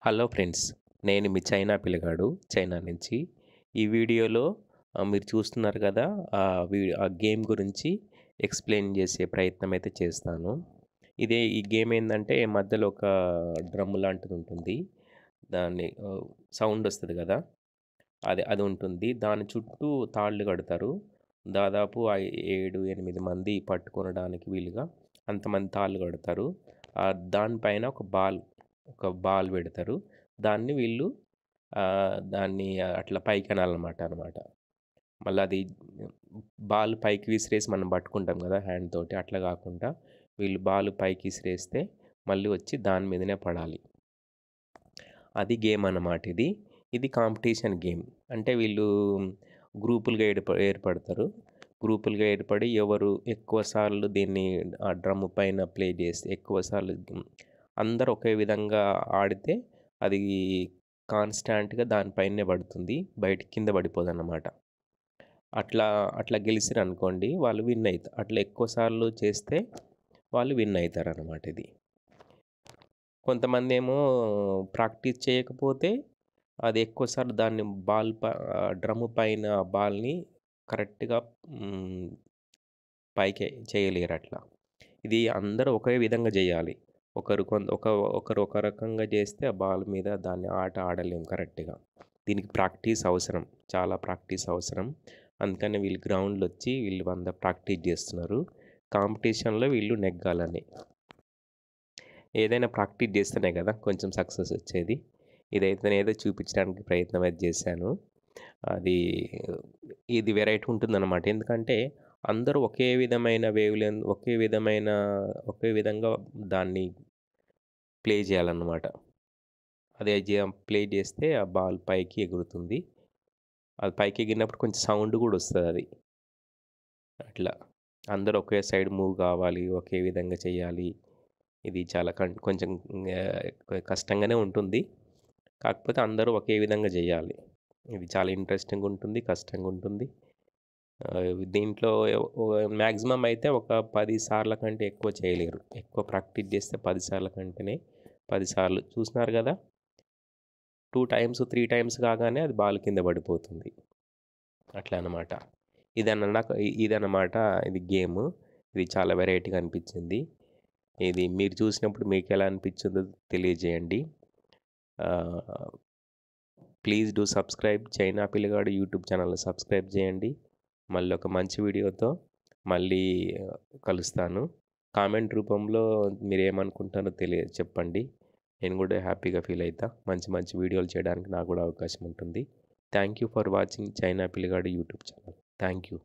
Hello friends. నేను మీ China పిల్లగాడు China నుంచి. ఈ వీడియోలో మీరు చూస్తున్నారు కదా! ఆ గేమ్ గురించి ఎక్స్‌ప్లెయిన్ చేసే ప్రయత్నం అయితే చేస్తాను. ఈ గేమ్ ఏందంటే మధ్యలో ఒక డ్రమ్ లాంటిదుంటుంది. దాన్ని సౌండ్ ఒస్తది కదా! అది ఉంటుంది. దాని చుట్టూ తాళ్ళు కడతారు. దాదాపు 7, 8 మంది పట్టుకొనడానికి వీలుగా అంతమంది తాళ్ళు కడతారు. దానిపైన ఒక బాల్ పెడతారు. దాన్ని వీళ్ళు దాన్ని అట్లా పైకనాలనమాట. మళ్ళది బాల్ పైకి విసిరేసి మనం పట్టుకుంటాం కదా! హ్యాండ్ తోటి అట్లా కాకుండా వీళ్ళు బాల్ పైకి విసిరేస్తే మళ్ళీ వచ్చి దాని మీదనే పడాలి. అది గేమ్ అన్నమాట ఇది. ఇది కాంపిటీషన్ గేమ్. అంటే వీళ్ళు గ్రూపులుగా ఏర్పడతారు. గ్రూపులుగా ఏర్పడి ఎవరు ఎక్కువ సార్లు దీన్ని ఆ డ్రమ్ పైన ప్లే చేస్తే ఎక్కువ సార్లు అందరూ ఒకే విధంగా ఆడితే అది కాన్‌స్టాంట్‌గా దాని పైనే పడుతుంది. కింద పడిపోదన్నమాట. అట్లా అట్లా గెలిసిరనుకోండి వాళ్ళు విన్ అట్లా ఎక్కువ సార్లు చేస్తే వాళ్ళు విన్ అయితారనమాట ఇది. కొంతమందేమో ప్రాక్టీస్ చేయకపోతే అది ఎక్కువ సార్లు దాన్ని డ్రమ్ము పైన బాల్‌ని కరెక్ట్‌గా హ్మ్. పైకి చేయలేరట్లా. ఇది అందరూ ఒకే విధంగా జేయాలి. ఒకరు కొంత ఒక ఒకరు ఒక రకంగా జేస్తే ఆ బాల్ మీద దాన్ని ఆట ఆడలేం కరెక్ట్‌గా. దీనికి ప్రాక్టీస్ అవసరం. చాలా ప్రాక్టీస్ అవసరం. అందుకని వీళ్ళు గ్రౌండ్‌లొచ్చి వీళ్ళు ప్రాక్టీస్ జేస్తున్నారు. కాంపిటీషన్‌లో వీళ్ళు నెగ్గాలని. ఏదైనా ప్రాక్టీస్ జేస్తేనే గదా! కొంచెం సక్సెస్ ఒచ్చేది. ఇదైతే నేనేదో చూపించడానికి ప్రయత్నం అయితే జేశాను. అది ఇది వెరైటీ ఉంటుందనమాట. ఎందుకంటే అందరూ ఒకే విధంగా దాన్ని ప్లే జేయాలన్నమాట. అదే ప్లే జేస్తే ఆ బాల్ పైకి ఎగురుతుంది. అది పైకి ఎగిరినప్పుడు కొంచెం సౌండ్ గూడా ఒస్తదది. అట్లా. అందరూ ఒకే సైడ్ మూవ్ గావాలి. ఒకే విధంగా చేయాలి. ఇది చాలా కొంచెం కష్టంగానే ఉంటుంది. కాకపోతే అందరూ ఒకే విధంగా జేయాలి. ఇది చాలా ఇంట్రెస్టింగుంటుంది, కష్టంగుంటుంది. దీంట్లో మాక్సిమం అయితే ఒక 10 సార్ల కంటే ఎక్కువ చేయలేరు. ఎక్కువ ప్రాక్టీస్ చేస్తే 10 సార్ల కంటేనే 10 సార్లు చూసినారు గదా! 2 టైమ్స్, 3 టైమ్స్ కాగానే అది బాల్ కింద పడిపోతుంది. అట్లా అన్నమాట. ఇదన్నమాట ఇది గేము. ఇది చాలా వెరైటీగా అనిపించింది. ఇది మీరు చూసినప్పుడు మీకెలా అనిపించిందో తెలియజేయండి. ఆహ్, ప్లీజ్ డూ సబ్స్క్రైబ్ చైనా పిల్లగాడు యూట్యూబ్ ఛానెల్‌ని సబ్స్క్రైబ్ చేయండి. మళ్ళీ ఒక మంచి వీడియోతో మళ్ళీ కలుస్తాను. కామెంట్ రూపంలో మీరేమనుకుంటారో చెప్పండి. నేను గూడా హ్యాపీగా ఫీల్ అయితా. మంచి మంచి వీడియోలు చేయడానికి నాకు గూడా అవకాశం ఉంటుంది. Thank you for watching China పిల్లగాడు యూట్యూబ్ ఛానెల్. Thank you.